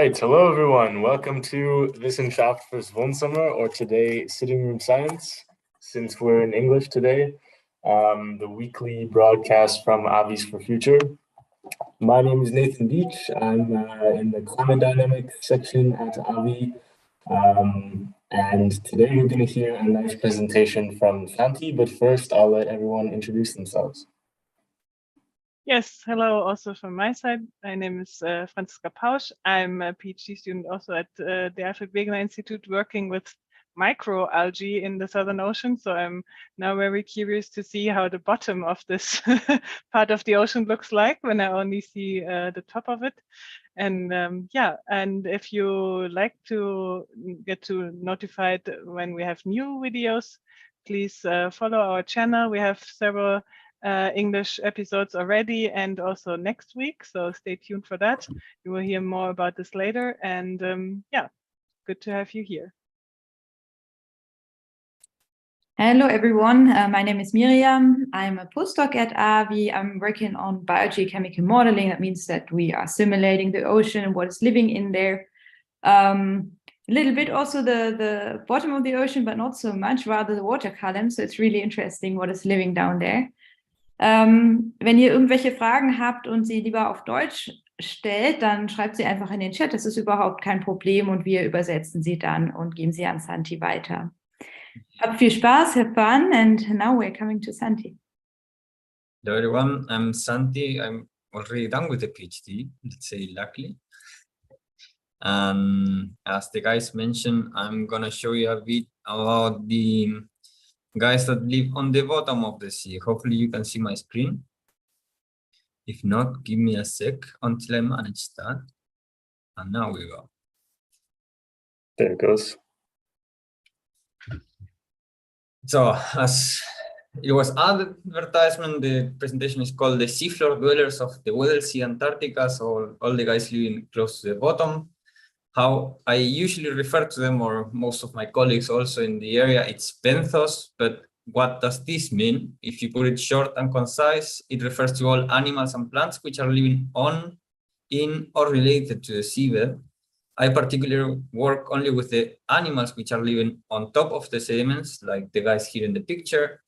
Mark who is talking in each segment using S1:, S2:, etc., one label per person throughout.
S1: right, hello everyone. Welcome to Wissenschaft fürs or today Sitting Room Science, since we're in English today, the weekly broadcast from Avis for Future. My name is Nathan Beach. I'm in the climate dynamics section at Avi, and today we're going to hear a nice presentation from Santi, but first I'll let everyone introduce themselves.
S2: Yes, hello also from my side. My name is Franziska Pausch. I'm a PhD student also at the Alfred-Wegener Institute working with microalgae in the Southern Ocean. So I'm now very curious to see how the bottom of this part of the ocean looks like when I only see the top of it. And yeah, and if you like to get notified when we have new videos, please follow our channel. We have several English episodes already and also next week, so stay tuned for that. You will hear more about this later, and yeah, good to have you here.
S3: Hello everyone, my name is Miriam. I'm a postdoc at AVI. I'm working on biogeochemical modeling. That means that we are simulating the ocean and what is living in there. A little bit also the bottom of the ocean, but not so much, rather the water column. So it's really interesting what is living down there. Wenn ihr irgendwelche Fragen habt und sie lieber auf Deutsch stellt, dann schreibt sie einfach in den Chat. Das ist überhaupt kein Problem und wir übersetzen sie dann und geben sie an Santi weiter. Habt viel Spaß, have fun, and now we're coming to Santi.
S4: Hello everyone, I'm Santi. I'm already done with the PhD, let's say luckily. And as the guys mentioned, I'm gonna show you a bit about the guys that live on the bottom of the sea. Hopefully you can see my screen. If not, give me a sec until I manage that. And now we go.
S1: There it goes.
S4: So as it was advertisement, the presentation is called the Seafloor Dwellers of the Weddell Sea, Antarctica. So all the guys living close to the bottom. How I usually refer to them, or most of my colleagues also in the area, it's benthos. But what does this mean? If you put it short and concise, it refers to all animals and plants which are living on, in, or related to the seabed. I particularly work only with the animals which are living on top of the sediments, like the guys here in the picture.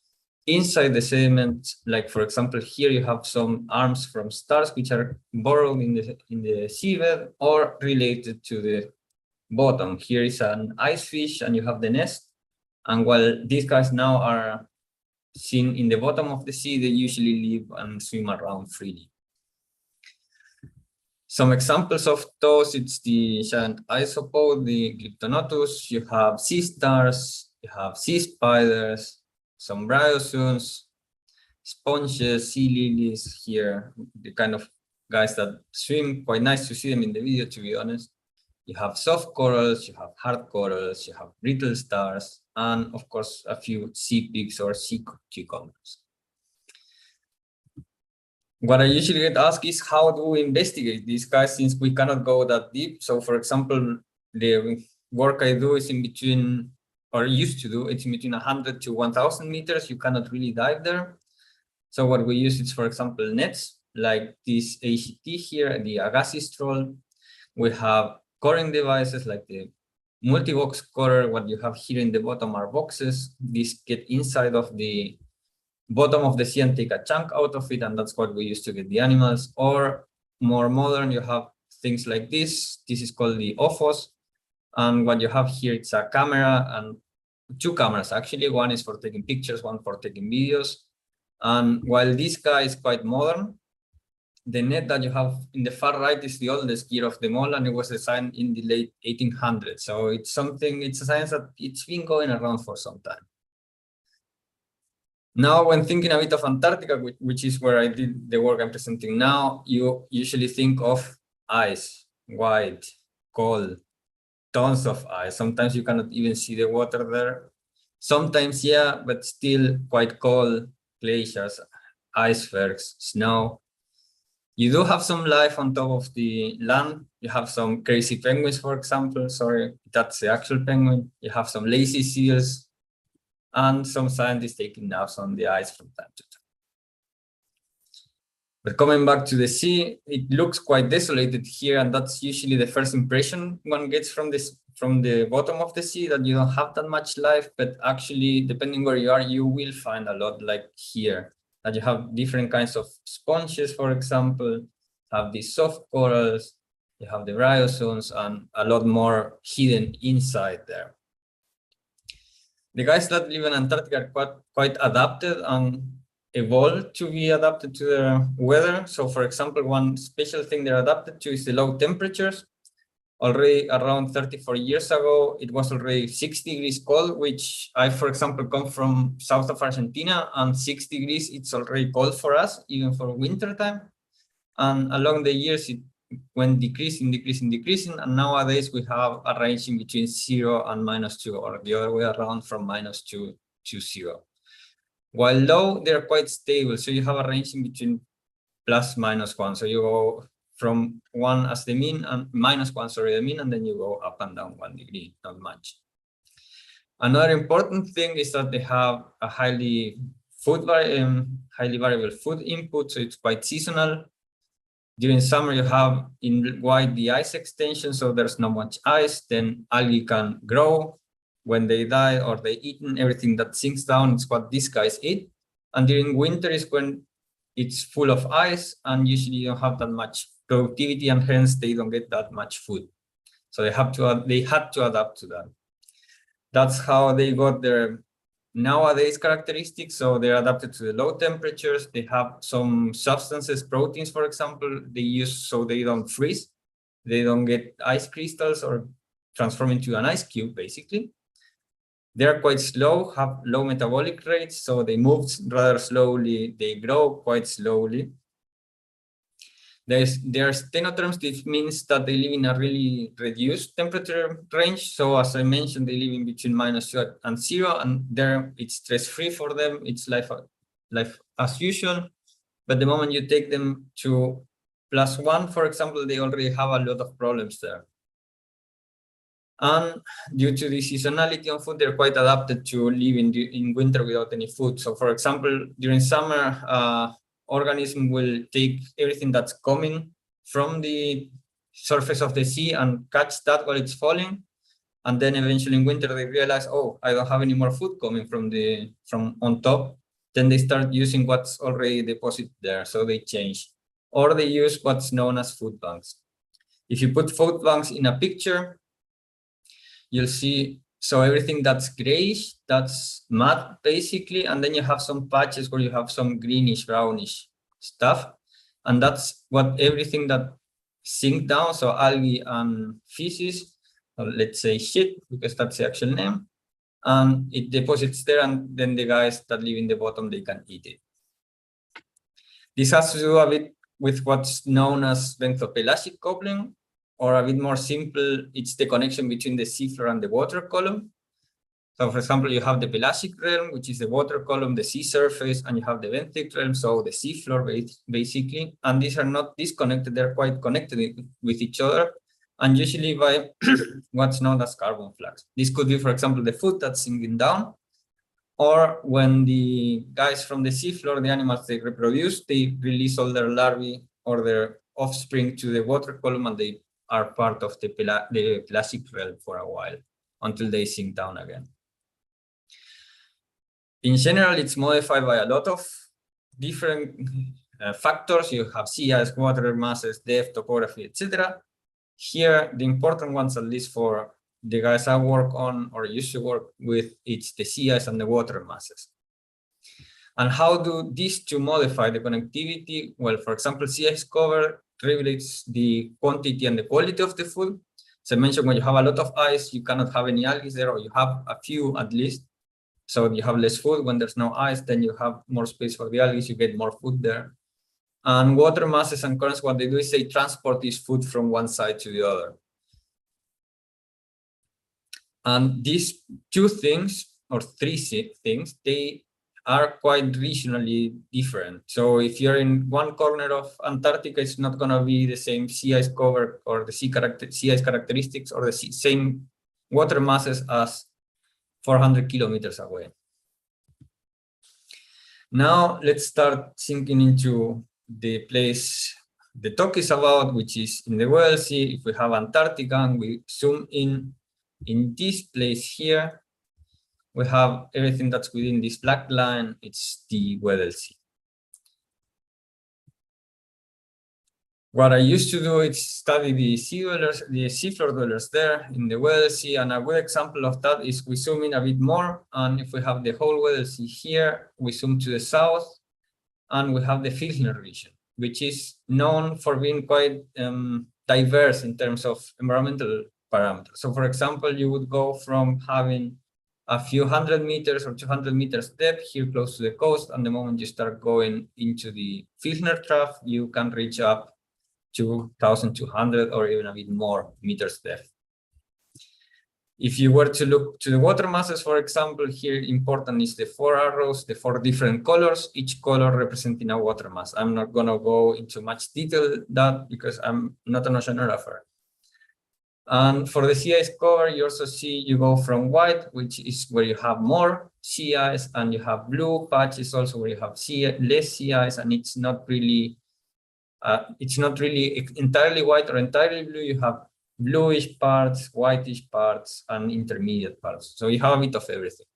S4: Inside the sediment, like for example, here you have some arms from stars which are burrowed in the seabed or related to the bottom. Here is an ice fish and you have the nest. And while these guys now are seen in the bottom of the sea, they usually live and swim around freely. Some examples of those, it's the giant isopod, the Glyptonotus, you have sea stars, you have sea spiders, some bryozoans, sponges, sea lilies here, the kind of guys that swim. Quite nice to see them in the video, to be honest. You have soft corals, you have hard corals, you have brittle stars, and of course, a few sea pigs or sea cucumbers. What I usually get asked is how do we investigate these guys since we cannot go that deep? So for example, the work I do is in between, or used to do, it's in between 100 to 1000 meters. You cannot really dive there. So what we use is, for example, nets like this ACT here, the Agassiz troll. We have coring devices like the multi-box corer. What you have here in the bottom are boxes. These get inside of the bottom of the sea and take a chunk out of it, and that's what we use to get the animals. Or more modern, you have things like this. This is called the OFOS. And what you have here, it's a camera and two cameras actually. One is for taking pictures, one for taking videos. And while this guy is quite modern, the net that you have in the far right is the oldest gear of them all, and it was designed in the late 1800s. So it's a science that it's been going around for some time. Now, when thinking a bit of Antarctica, which is where I did the work I'm presenting now, you usually think of ice, white, cold, tons of ice. Sometimes you cannot even see the water there. Sometimes, yeah, but still quite cold, glaciers, icebergs, snow. You do have some life on top of the land. You have some crazy penguins, for example. Sorry, that's the actual penguin. You have some lazy seals, and some scientists taking naps on the ice from time to time. But coming back to the sea, it looks quite desolated here, and that's usually the first impression one gets from the bottom of the sea, that you don't have that much life. But actually, depending where you are, you will find a lot like here, that you have different kinds of sponges, for example, have these soft corals, you have the rhizomes, and a lot more hidden inside there. The guys that live in Antarctica are quite adapted and evolved to be adapted to the weather. So for example, one special thing they're adapted to is the low temperatures. Already around 34 years ago, it was already 6 degrees cold, which I, for example, come from south of Argentina, and 6 degrees, it's already cold for us, even for winter time. And along the years, it went decreasing, and nowadays we have a range in between 0 and -2, or the other way around, from -2 to 0. While low, they're quite stable, so you have a range in between +-1. So you go from 1 as the mean, and -1, sorry, the mean, and then you go up and down 1 degree, not much. Another important thing is that they have a highly variable food input, so it's quite seasonal. During summer, you have in white the ice extension, so there's not much ice. Then algae can grow. When they die or they eaten, everything that sinks down, it's what these guys eat. And during winter is when it's full of ice, and usually you don't have that much productivity, and hence they don't get that much food. So they had to adapt to that. That's how they got their nowadays characteristics. So they're adapted to the low temperatures. They have some substances, proteins, for example, they use so they don't freeze. They don't get ice crystals or transform into an ice cube, basically. They're quite slow, have low metabolic rates, so they move rather slowly. They grow quite slowly. There are stenotherms, which means that they live in a really reduced temperature range. So as I mentioned, they live in between -2 and 0, and there it's stress-free for them. It's life as usual. But the moment you take them to +1, for example, they already have a lot of problems there. And due to the seasonality of food, they're quite adapted to live in winter without any food. So for example, during summer, organism will take everything that's coming from the surface of the sea and catch that while it's falling. And then eventually in winter, they realize, oh, I don't have any more food coming from on top. Then they start using what's already deposited there. So they change. Or they use what's known as food banks. If you put food banks in a picture, you'll see, so everything that's grayish, that's mud basically, and then you have some patches where you have some greenish, brownish stuff, and that's what everything that sink down, so algae and feces, or let's say shit, because that's the actual name, and it deposits there, and then the guys that live in the bottom, they can eat it. This has to do a bit with what's known as benthopelagic coupling, or a bit more simple, it's the connection between the seafloor and the water column. So for example, you have the pelagic realm, which is the water column, the sea surface, and you have the benthic realm, so the seafloor basically. And these are not disconnected, they're quite connected with each other, and usually by what's known as carbon flux. This could be, for example, the food that's sinking down, or when the guys from the seafloor, the animals they reproduce, they release all their larvae or their offspring to the water column, and they are part of the pelagic realm for a while until they sink down again. In general, it's modified by a lot of different factors. You have sea ice, water masses, depth, topography, etc. Here, the important ones, at least for the guys I work on or used to work with, it's the sea ice and the water masses. And how do these two modify the connectivity? Well, for example, sea ice cover regulates the quantity and the quality of the food. As I mentioned, when you have a lot of ice, you cannot have any algae there, or you have a few at least. So you have less food. When there's no ice, then you have more space for the algae, you get more food there. And water masses and currents, what they do is they transport this food from one side to the other. And these two things, or three things, they are quite regionally different. So if you're in one corner of Antarctica, it's not going to be the same sea ice cover or the sea ice characteristics or the same water masses as 400 kilometers away. Now let's start sinking into the place the talk is about, which is in the Weddell Sea. If we have Antarctica and we zoom in this place here, we have everything that's within this black line. It's the Weddell Sea. What I used to do is study the sea dwellers, the seafloor dwellers there in the Weddell Sea, and a good example of that is we zoom in a bit more, and if we have the whole Weddell Sea here, we zoom to the south, and we have the Wegener region, which is known for being quite diverse in terms of environmental parameters. So, for example, you would go from having a few 100 meters or 200 meters depth here close to the coast, and the moment you start going into the Wegener trough, you can reach up 2,200 or even a bit more meters depth. If you were to look to the water masses, for example, here important is the 4 arrows, the 4 different colors, each color representing a water mass. I'm not going to go into much detail that because I'm not an oceanographer. And for the sea ice cover, you also see you go from white, which is where you have more sea ice, and you have blue patches also where you have less sea ice, and it's not really entirely white or entirely blue. You have bluish parts, whitish parts, and intermediate parts. So you have a bit of everything.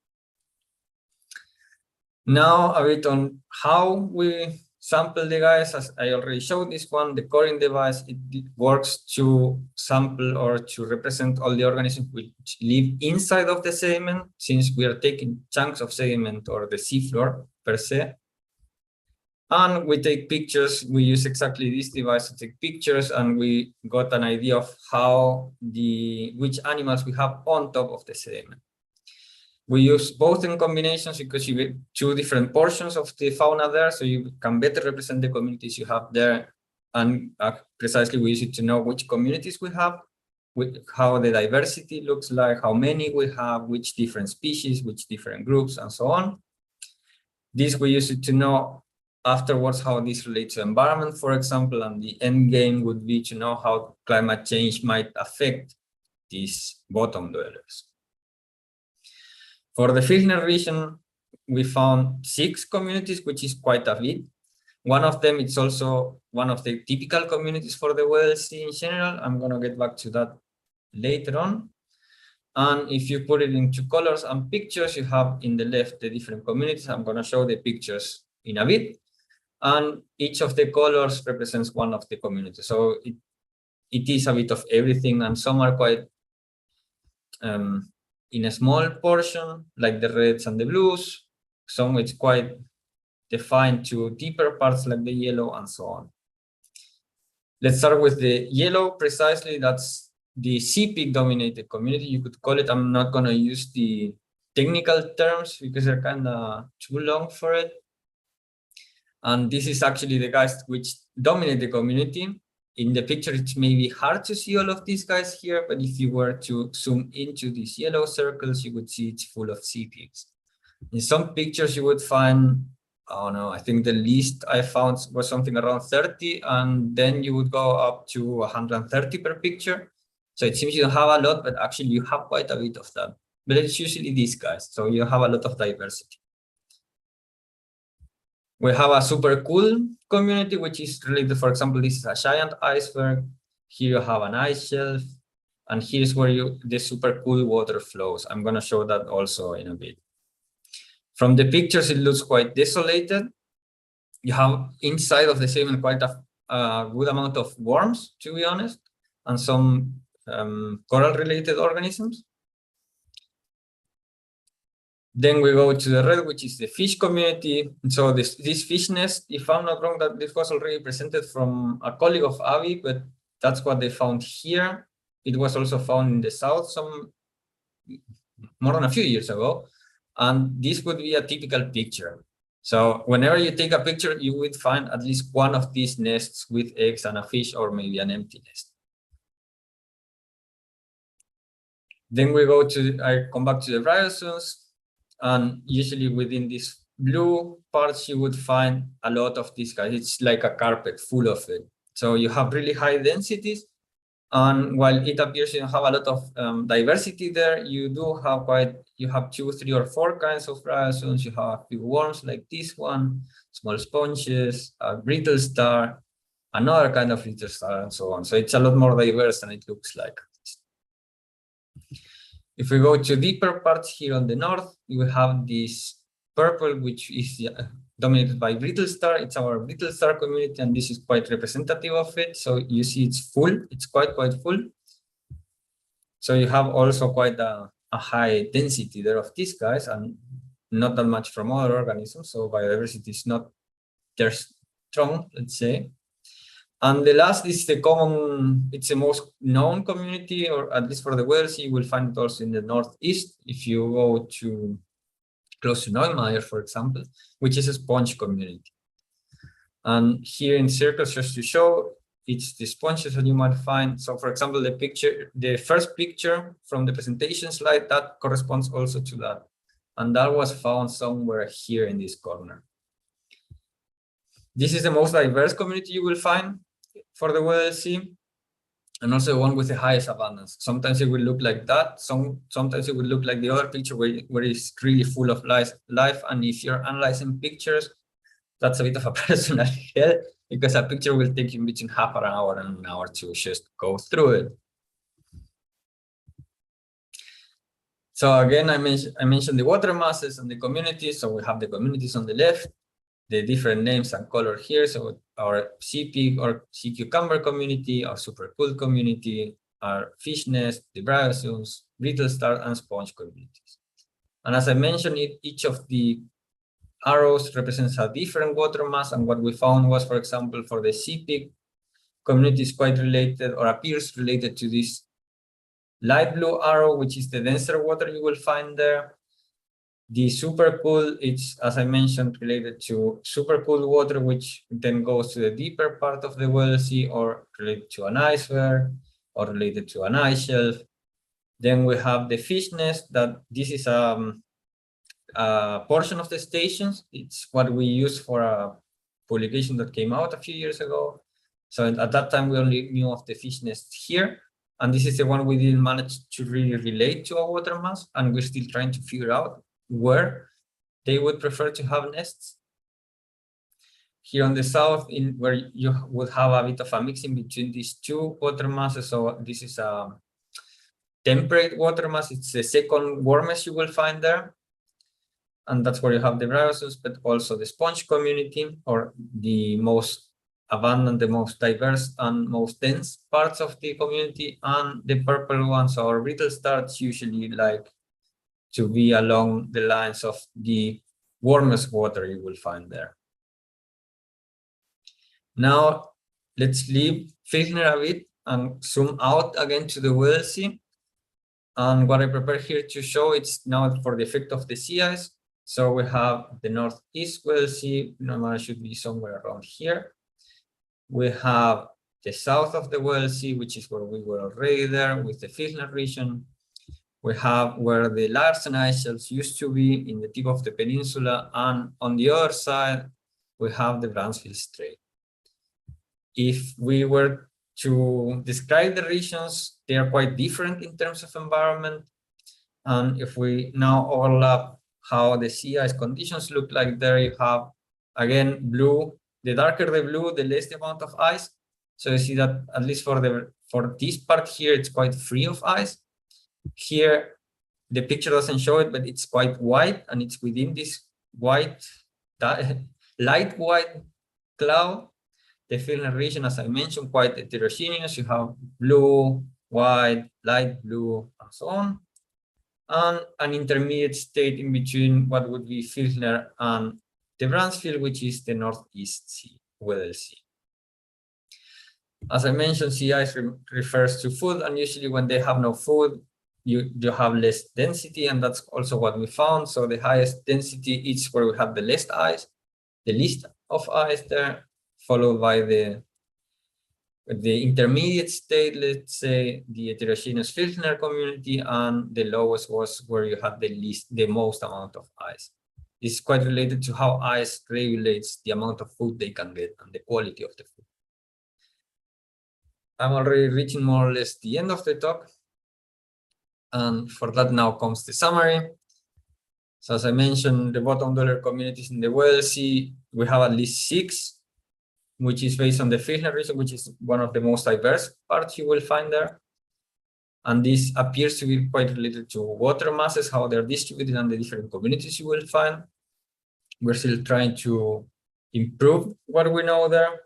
S4: Now a bit on how we sample the guys. As I already showed this one, the coring device, it works to sample or to represent all the organisms which live inside of the sediment, since we are taking chunks of sediment or the seafloor per se. And we take pictures. We use exactly this device to take pictures, and we got an idea of which animals we have on top of the sediment. We use both in combinations because you get 2 different portions of the fauna there, so you can better represent the communities you have there. And precisely we use it to know which communities we have, how the diversity looks like, how many we have, which different species, which different groups, and so on. This we use it to know afterwards how this relates to environment, for example, and the end game would be to know how climate change might affect these bottom dwellers. For the Wegener region, we found 6 communities, which is quite a bit. One of them, it's also one of the typical communities for the Weddell Sea in general. I'm going to get back to that later on. And if you put it into colors and pictures, you have in the left the different communities. I'm going to show the pictures in a bit. And each of the colors represents one of the communities. So it is a bit of everything, and some are quite in a small portion, like the reds and the blues. Some it's quite defined to deeper parts like the yellow, and so on. Let's start with the yellow. Precisely, that's the sea peak dominated community, you could call it. I'm not going to use the technical terms because they're kind of too long for it. And this is actually the guys which dominate the community. In the picture, it's maybe hard to see all of these guys here, but if you were to zoom into these yellow circles, you would see it's full of sea peaks. In some pictures, you would find, oh no, I think the least I found was something around 30, and then you would go up to 130 per picture. So it seems you don't have a lot, but actually you have quite a bit of that. But it's usually these guys, so you have a lot of diversity. We have a super cool community, which is related, for example, this is a giant iceberg. Here you have an ice shelf, and here's where the super cool water flows. I'm going to show that also in a bit. From the pictures, it looks quite desolated. You have inside of the sediment quite a good amount of worms, to be honest, and some coral-related organisms. Then we go to the red, which is the fish community. So this fish nest, if I'm not wrong, that this was already presented from a colleague of Avi, but that's what they found here. It was also found in the south more than a few years ago. And this would be a typical picture. So whenever you take a picture, you would find at least one of these nests with eggs and a fish, or maybe an empty nest. Then we go to, I come back to the bryozoans. And usually within these blue parts, you would find a lot of these guys. It's like a carpet full of it. So you have really high densities. And while it appears you have a lot of diversity there, you have 2, 3, or 4 kinds of bryozoans. You have a few worms like this one, small sponges, a brittle star, another kind of brittle star, and so on. So it's a lot more diverse than it looks like. If we go to deeper parts here on the north, you have this purple, which is dominated by brittle star. It's our brittle star community, and this is quite representative of it. So you see it's full, it's quite full. So you have also quite a high density there of these guys, and not that much from other organisms. So biodiversity is not there strong, let's say. And the last is the common, it's the most known community, or at least for the Weddell Sea, you will find it also in the northeast. If you go to close to Neumayer, for example, which is a sponge community. And here in circles, just to show, it's the sponges that you might find. So for example, the first picture from the presentation slide, that corresponds also to that. And that was found somewhere here in this corner. This is the most diverse community you will find for the Weddell Sea, and also one with the highest abundance. Sometimes it will look like that. Sometimes it will look like the other picture where it's really full of life. And if you're analyzing pictures, that's a bit of a personal hell, because a picture will take you between half an hour and an hour to just go through it. So again, I mentioned the water masses and the communities. So we have the communities on the left, the different names and color here. So our sea pig or sea cucumber community, our super cool community, our fish nest, the bryozoans, brittle star, and sponge communities. And as I mentioned, each of the arrows represents a different water mass. And what we found was, for example, for the sea pig community is quite related, or appears related, to this light blue arrow, which is the denser water you will find there. The super cool, it's, as I mentioned, related to super cool water, which then goes to the deeper part of the Weddell Sea, or related to an iceberg, or related to an ice shelf. Then we have the fish nest, that this is a portion of the stations. It's what we use for a publication that came out a few years ago. So at that time, we only knew of the fish nest here. And this is the one we didn't manage to really relate to a water mass. And we're still trying to figure out where they would prefer to have nests. Here on the south, where you would have a bit of a mixing between these two water masses. So this is a temperate water mass. It's the second warmest you will find there. And that's where you have the bryozoans, but also the sponge community, or the most abundant, the most diverse and most dense parts of the community. And the purple ones, or brittle stars, usually like to be along the lines of the warmest water you will find there. Now, let's leave Wegener a bit and zoom out again to the Weddell Sea. And what I prepared here to show, it's now for the effect of the sea ice. So we have the northeast Weddell Sea, normally should be somewhere around here. We have the south of the Weddell Sea, which is where we were already there with the Wegener region. We have where the Larsen ice shelves used to be in the tip of the peninsula, and on the other side, we have the Bransfield Strait. If we were to describe the regions, they are quite different in terms of environment. And if we now overlap how the sea ice conditions look like, there you have, again, blue. The darker the blue, the less the amount of ice. So you see that at least for this part here, it's quite free of ice. Here, the picture doesn't show it, but it's quite white, and it's within this white, light white cloud. The Wegener region, as I mentioned, quite heterogeneous. You have blue, white, light blue, and so on. And an intermediate state in between what would be Wegener and the Bransfield, which is the northeast sea, Weddell Sea. As I mentioned, sea ice refers to food, and usually when they have no food, you have less density, and that's also what we found. So the highest density is where we have the least ice, the least of ice there, followed by the intermediate state, let's say, the heterogeneous Wegener community, and the lowest was where you had the most amount of ice. This is quite related to how ice regulates the amount of food they can get and the quality of the food. I'm already reaching more or less the end of the talk. And for that now comes the summary. So as I mentioned, the bottom dweller communities in the Weddell Sea, we have at least 6, which is based on the Wegener region, which is one of the most diverse parts you will find there. And this appears to be quite related to water masses, how they're distributed, and the different communities you will find. We're still trying to improve what we know there.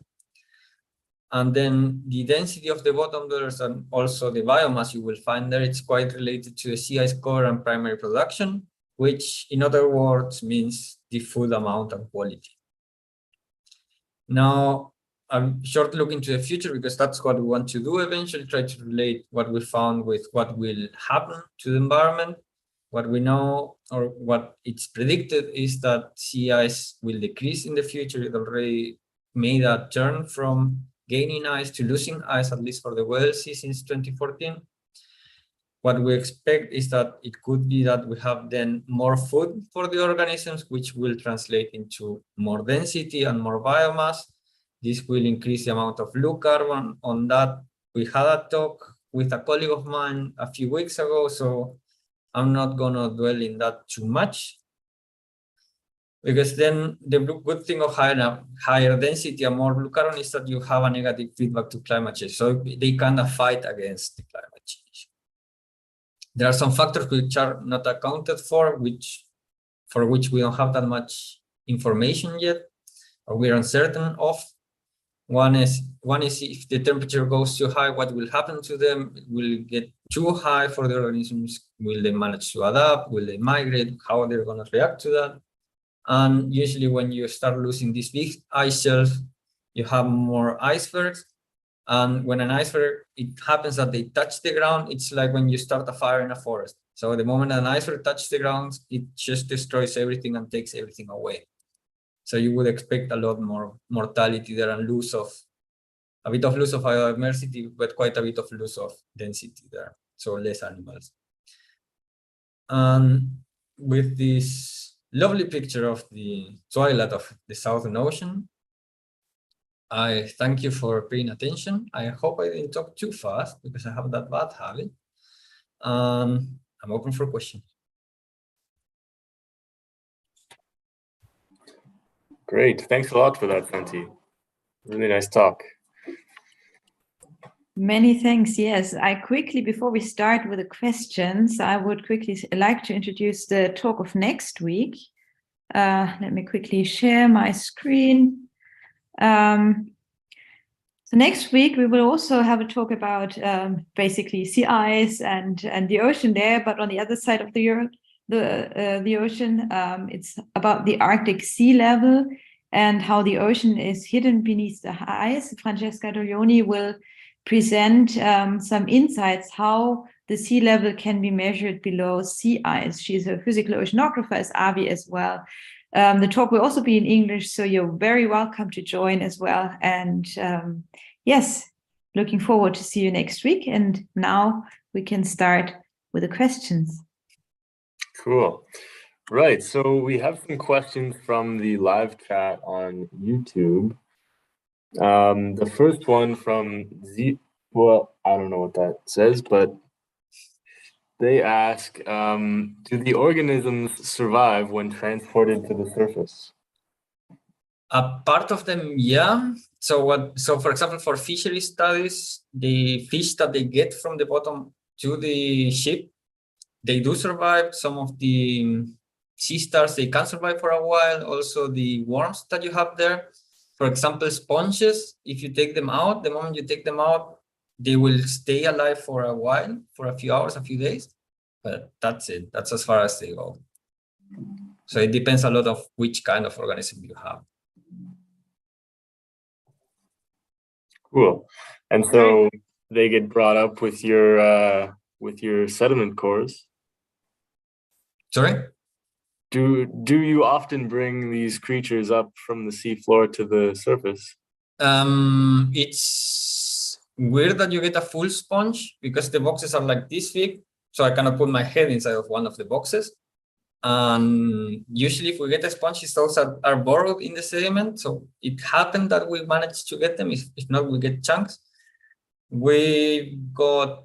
S4: And then the density of the bottom dwellers and also the biomass you will find there, it's quite related to the sea ice cover and primary production, which in other words means the food amount and quality. Now, a short look into the future, because that's what we want to do eventually, try to relate what we found with what will happen to the environment. What we know, or what it's predicted, is that sea ice will decrease in the future. It already made a turn from gaining ice to losing ice, at least for the Weddell Sea since 2014. What we expect is that it could be that we have then more food for the organisms, which will translate into more density and more biomass. This will increase the amount of low carbon. On that, we had a talk with a colleague of mine a few weeks ago, so I'm not gonna dwell in that too much. Because then the good thing of higher density and more blue carbon is that you have a negative feedback to climate change. So they kind of fight against the climate change. There are some factors which are not accounted for which we don't have that much information yet, or we're uncertain of. One is if the temperature goes too high, what will happen to them? Will it get too high for the organisms? Will they manage to adapt? Will they migrate? How are they going to react to that? And usually when you start losing these big ice shelves, you have more icebergs. And when an iceberg, it happens that they touch the ground. It's like when you start a fire in a forest. So the moment an iceberg touches the ground, it just destroys everything and takes everything away. So you would expect a lot more mortality there and a bit of loss of biodiversity, but quite a bit of loss of density there. So less animals. And with this lovely picture of the twilight of the Southern Ocean, I thank you for paying attention. I hope I didn't talk too fast because I have that bad habit. I'm open for questions.
S1: Great. Thanks a lot for that, Santi. Really nice talk.
S3: Many thanks. Yes, before we start with the questions, I would quickly like to introduce the talk of next week. Let me quickly share my screen. So next week, we will also have a talk about basically sea ice and the ocean there, but on the other side of the ocean, it's about the Arctic sea level and how the ocean is hidden beneath the ice. Francesca Doglioni will present some insights how the sea level can be measured below sea ice. She's a physical oceanographer, as Avi as well. The talk will also be in English, so you're very welcome to join as well. And yes, looking forward to see you next week. And now we can start with the questions.
S1: Cool. Right. So we have some questions from the live chat on YouTube. The first one from well, I don't know what that says, but they ask, do the organisms survive when transported to the surface?
S4: A part of them, yeah. So for example, for fishery studies, the fish that they get from the bottom to the ship, they do survive. Some of the sea stars, they can survive for a while. Also the worms that you have there. For example, sponges, if you take them out, the moment you take them out, they will stay alive for a while, for a few hours, a few days. But that's it. That's as far as they go. So it depends a lot of which kind of organism you have.
S1: Cool. And so they get brought up with your sediment cores.
S4: Sorry?
S1: Do you often bring these creatures up from the seafloor to the surface?
S4: It's weird that you get a full sponge because the boxes are like this big, so I cannot put my head inside of one of the boxes. And usually if we get a sponge, those are burrowed in the sediment. So it happened that we managed to get them. If not, we get chunks. We got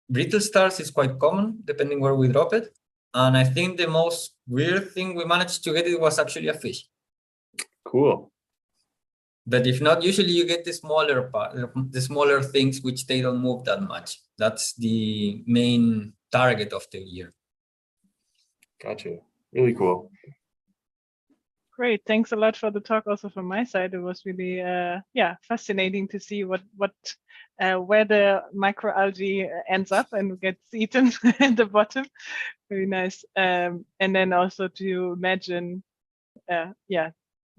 S4: brittle stars is quite common, depending where we drop it. And I think the most weird thing we managed to get it was actually a fish.
S1: Cool.
S4: But if not, usually you get the smaller part, the smaller things which they don't move that much. That's the main target of the year.
S1: Gotcha. Really cool.
S2: Great. Thanks a lot for the talk also from my side. It was really fascinating to see where the microalgae ends up and gets eaten at the bottom. Very nice. And then also to imagine,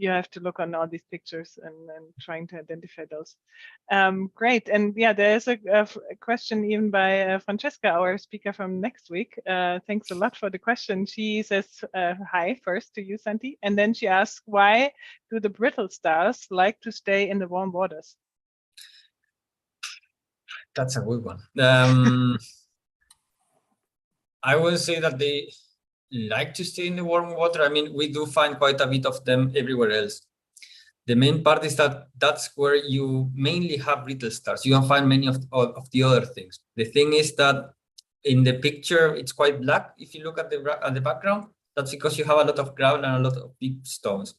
S2: you have to look on all these pictures and trying to identify those. Great. And yeah, there is a question even by Francesca, our speaker from next week. Thanks a lot for the question. She says, hi first to you, Santi. And then she asks, why do the brittle stars like to stay in the warm waters?
S4: That's a good one. I would say that they like to stay in the warm water. I mean, we do find quite a bit of them everywhere else. The main part is that that's where you mainly have brittle stars. You don't find many of the other things. The thing is that in the picture, it's quite black. If you look at the background, that's because you have a lot of gravel and a lot of big stones.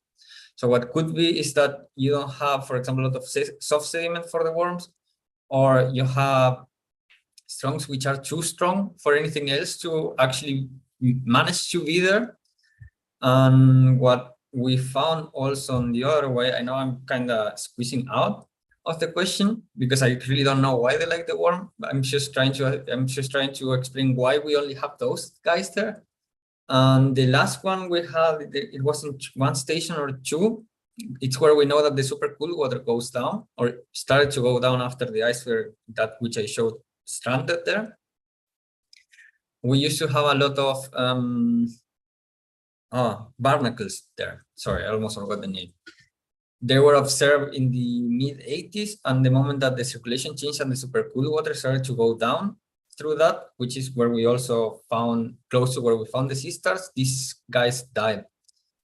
S4: So what could be is that you don't have, for example, a lot of soft sediment for the worms, or you have stones which are too strong for anything else to actually manage to be there. And what we found also on the other way, I know I'm kind of squeezing out of the question because I really don't know why they like the worm. I'm just trying to explain why we only have those guys there. And the last one we had, it wasn't one station or two. It's where we know that the super cool water goes down or started to go down after the ice sphere, that which I showed stranded there. We used to have a lot of barnacles there. Sorry, I almost forgot the name. They were observed in the mid-80s, and the moment that the circulation changed and the super cool water started to go down through that, which is where we also found, close to where we found the sea stars, these guys died.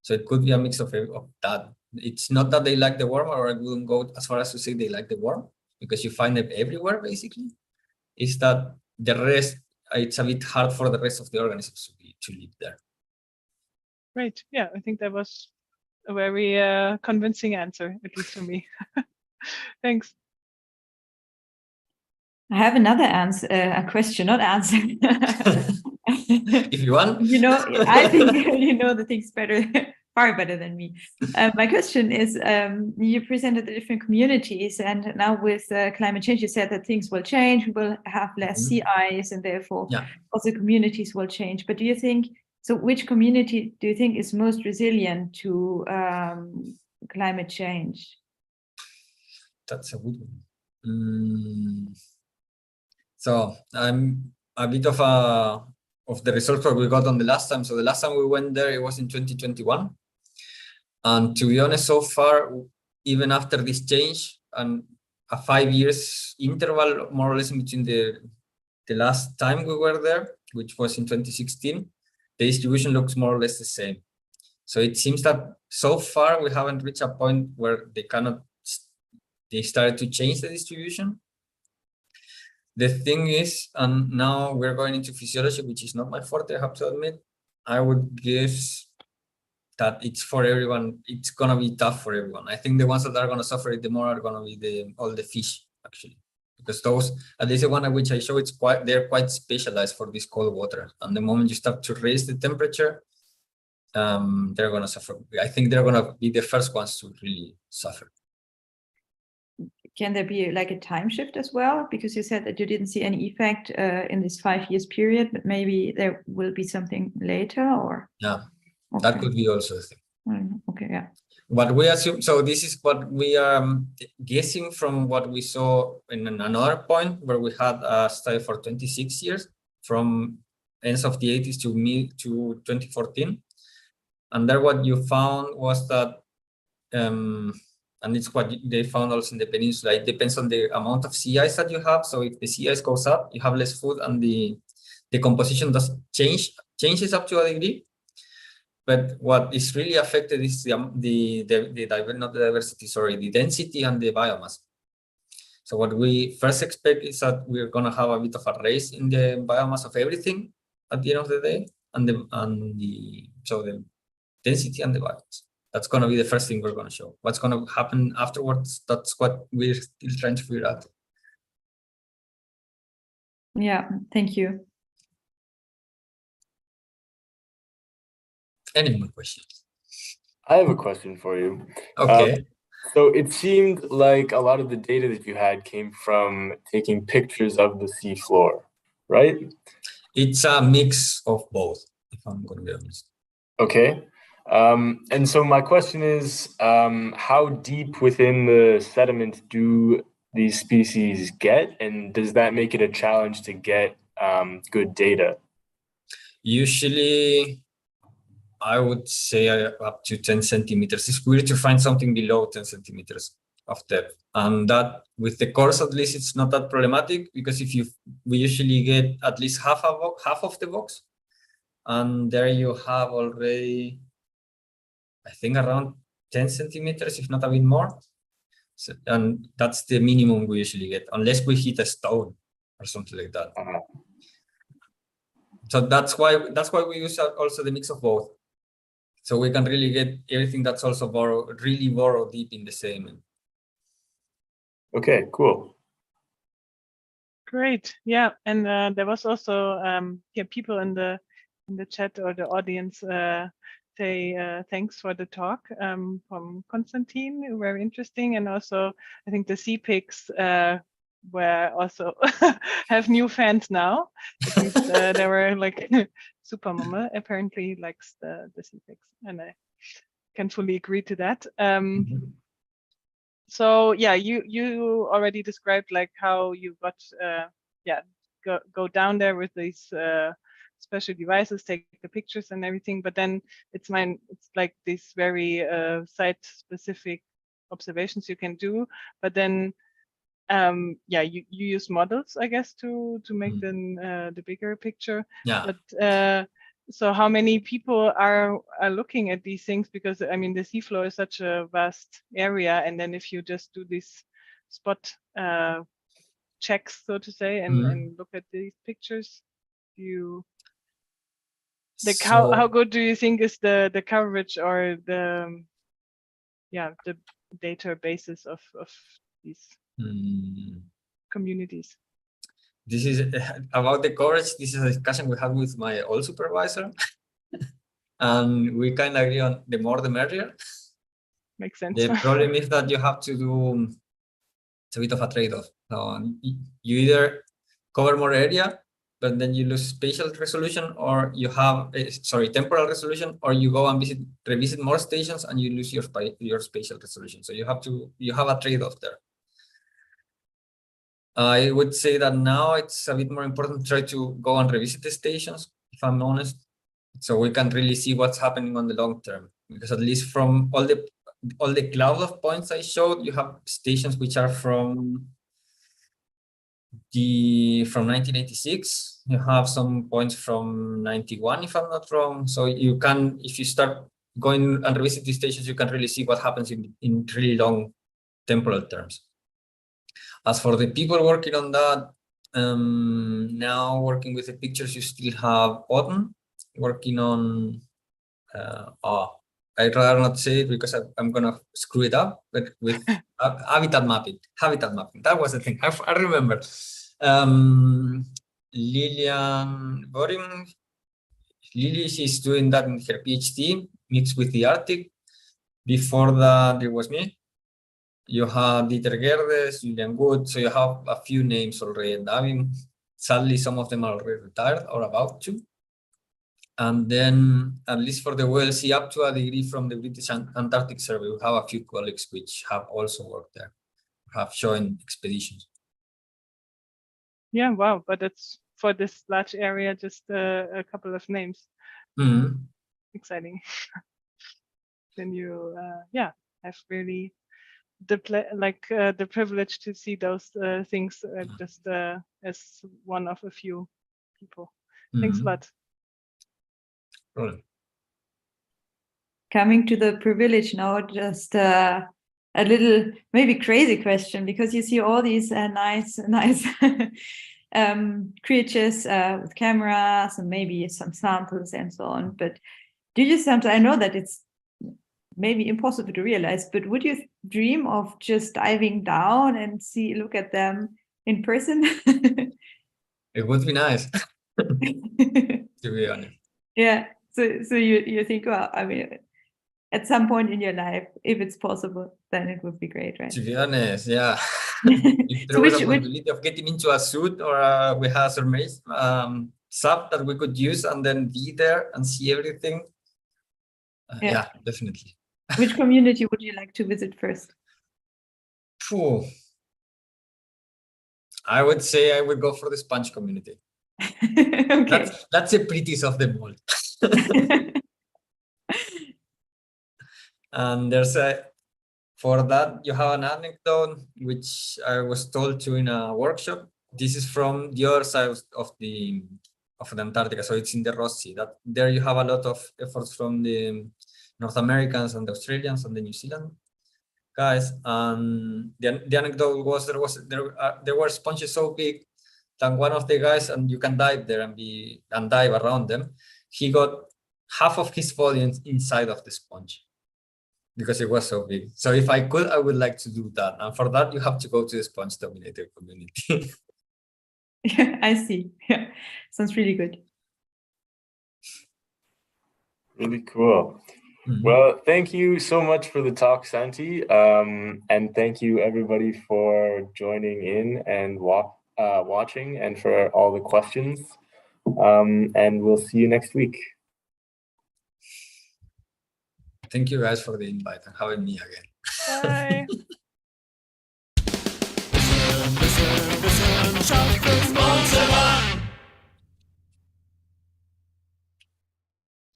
S4: So it could be a mix of that. It's not that they like the worm, or I wouldn't go as far as to say they like the worm, because you find them everywhere, basically. Is that the rest, it's a bit hard for the rest of the organisms to live there.
S2: Great. Yeah, I think that was a very convincing answer, at least for me. Thanks.
S3: I have another answer, a question, not answer.
S4: If you want.
S3: You know, I think you know the things better, far better than me. My question is, you presented the different communities, and now with climate change, you said that things will change, we will have less sea ice, and therefore also communities will change. But do you think, so which community do you think is most resilient to climate change?
S4: That's a good one. So I'm a bit of the results that we got on the last time. So the last time we went there, it was in 2021. And to be honest, so far, even after this change and a 5 years interval, more or less in between the last time we were there, which was in 2016, the distribution looks more or less the same. So it seems that so far we haven't reached a point where they started to change the distribution. The thing is, and now we're going into physiology, which is not my forte, I have to admit. I would guess that it's for everyone. It's going to be tough for everyone. I think the ones that are going to suffer it the more are going to be all the fish, actually. Because those, at least the one which I show, they're quite specialized for this cold water. And the moment you start to raise the temperature, they're going to suffer. I think they're going to be the first ones to really suffer.
S3: Can there be like a time shift as well? Because you said that you didn't see any effect in this 5 years period, but maybe there will be something later, or?
S4: Yeah,
S3: okay.
S4: That could be also a thing.
S3: Okay, yeah.
S4: What we assume, so this is what we are guessing from what we saw in another point where we had a study for 26 years from ends of the 80s to 2014. And there what you found was that, and it's what they found also in the peninsula, it depends on the amount of sea ice that you have. So if the sea ice goes up, you have less food and the composition does changes up to a degree. But what is really affected is the density and the biomass. So what we first expect is that we're going to have a bit of a race in the biomass of everything at the end of the day, and the density and the biomass. That's going to be the first thing we're going to show. What's going to happen afterwards, that's what we're still trying to figure out.
S3: Yeah, thank you.
S4: Any more questions?
S1: I have a question for you.
S4: Okay.
S1: So it seemed like a lot of the data that you had came from taking pictures of the seafloor, right?
S4: It's a mix of both, if I'm going to be honest.
S1: Okay. And so my question is, how deep within the sediment do these species get? And does that make it a challenge to get good data?
S4: Usually, I would say up to 10 centimeters. It's weird to find something below 10 centimeters of depth. And that, with the cores at least, it's not that problematic, because we usually get at least half of the box. And there you have already, I think, around 10 centimeters, if not a bit more. So, and that's the minimum we usually get, unless we hit a stone or something like that. So that's why we use also the mix of both. So we can really get everything that's also really burrow deep in the sediment.
S1: Okay, cool.
S2: Great. Yeah, and there was also people in the chat or the audience say thanks for the talk from Konstantin, very interesting, and also I think the sea pigs were also have new fans now. At least they were like Super Mama apparently likes the sea pigs, and I can fully agree to that. So yeah, you already described like how you got go down there with these special devices, take the pictures and everything, but then it's like these very site specific observations you can do, but then you use models, I guess, to make the bigger picture.
S4: Yeah.
S2: But so how many people are looking at these things? Because I mean, the seafloor is such a vast area, and then if you just do these spot checks, so to say, and look at these pictures, how good do you think is the coverage or the databases of these communities?
S4: This is about the coverage. This is a discussion we had with my old supervisor, and we kind of agree on the more the merrier.
S2: Makes sense.
S4: The problem is that you have to do, it's a bit of a trade-off. So you either cover more area, but then you lose spatial resolution, or you have temporal resolution, or you go and revisit more stations and you lose your spatial resolution. So you have a trade-off there. I would say that now it's a bit more important to try to go and revisit the stations, if I'm honest, so we can really see what's happening on the long term. Because at least from all the cloud of points I showed, you have stations which are from 1986. You have some points from 91, if I'm not wrong. So you can, if you start going and revisit these stations, you can really see what happens in really long temporal terms. As for the people working on that, now working with the pictures, you still have Autumn working on, I'd rather not say it because I'm going to screw it up, but with habitat mapping. That was the thing. I remember. Lilian Borim, she's doing that in her PhD, mixed with the Arctic. Before that, there was me. You have Dieter Gerdes, Julian Good, so you have a few names already. I mean, sadly, some of them are already retired or about to. And then, at least for the Weddell Sea, up to a degree from the British Antarctic Survey, we have a few colleagues which have also worked there, have joined expeditions.
S2: Yeah, wow, but it's for this large area, just a couple of names. Exciting. Then you, have really the privilege to see those things just as one of a few people. Thanks a lot.
S4: Right.
S3: Coming to the privilege now, just a little maybe crazy question, because you see all these nice creatures with cameras and maybe some samples and so on. But do you sometimes, I know that it's maybe impossible to realize, but would you dream of just diving down and look at them in person?
S4: It would be nice, to be honest.
S3: Yeah. So you think, well, I mean, at some point in your life, if it's possible, then it would be great, right?
S4: To be honest, yeah. If there
S3: So
S4: was a possibility of getting into a suit, or we have some stuff that we could use and then be there and see everything. Yeah, definitely.
S3: Which community would you like to visit first?
S4: Phew. I would say I would go for the sponge community.
S3: Okay.
S4: That's the prettiest of them all. And for that, you have an anecdote which I was told to in a workshop. This is from the other side of the Antarctica, so it's in the Ross Sea. That there you have a lot of efforts from the North Americans and the Australians and the New Zealand guys. And the anecdote was there were sponges so big that one of the guys, and you can dive there and dive around them, he got half of his volume inside of the sponge because it was so big. So if I could, I would like to do that. And for that, you have to go to the sponge dominated community.
S3: Yeah, I see. Yeah, sounds really good.
S1: Really cool.
S4: Mm-hmm.
S1: Well, thank you so much for the talk, Santi. And thank you everybody for joining in and watching, and for all the questions. And we'll see you next week.
S4: Thank you guys for the invite and having me again.
S2: Bye.
S5: Wissenschaft fürs Wohnzimmer.